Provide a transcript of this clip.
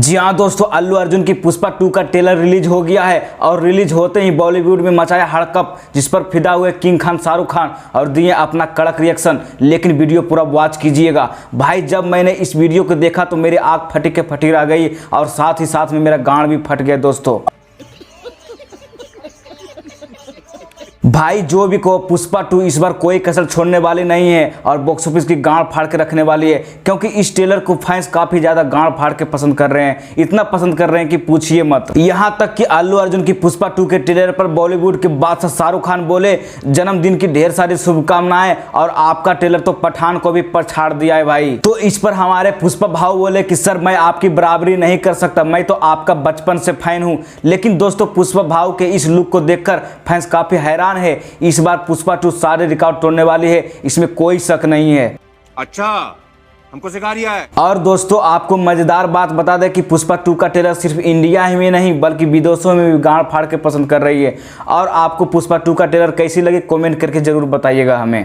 जी हाँ दोस्तों, अल्लू अर्जुन की पुष्पा 2 का ट्रेलर रिलीज हो गया है और रिलीज होते ही बॉलीवुड में मचाया हड़कंप, जिस पर फिदा हुए किंग खान शाहरुख खान और दिए अपना कड़क रिएक्शन। लेकिन वीडियो पूरा वॉच कीजिएगा भाई। जब मैंने इस वीडियो को देखा तो मेरी आँख फटी के फटी रह गई और साथ ही साथ में मेरा गांड भी फट गया दोस्तों। भाई जो भी कहो, पुष्पा 2 इस बार कोई कसर छोड़ने वाली नहीं है और बॉक्स ऑफिस की गांड फाड़ के रखने वाली है, क्योंकि इस ट्रेलर को फैंस काफी ज्यादा गांड फाड़ के पसंद कर रहे हैं। इतना पसंद कर रहे हैं कि पूछिए मत। यहां तक कि अल्लू अर्जुन की पुष्पा 2 के ट्रेलर पर बॉलीवुड के बादशाह शाहरुख खान बोले, जन्मदिन की ढेर सारी शुभकामनाएं, और आपका ट्रेलर तो पठान को भी पछाड़ दिया है भाई। तो इस पर हमारे पुष्पा भाव बोले कि सर मैं आपकी बराबरी नहीं कर सकता, मैं तो आपका बचपन से फैन हूं। लेकिन दोस्तों, पुष्पा भाव के इस लुक को देखकर फैंस काफी हैरान है। इस बार पुष्पा 2 सारे रिकॉर्ड तोड़ने वाली है, इसमें कोई शक नहीं है। अच्छा, हमको सिखा रिया है। और दोस्तों, आपको मजेदार बात बता दें कि पुष्पा 2 का ट्रेलर सिर्फ इंडिया ही में नहीं बल्कि विदेशों में भी गांड फाड़ के पसंद कर रही है। और आपको पुष्पा 2 का ट्रेलर कैसी लगी कमेंट करके जरूर बताइएगा हमें।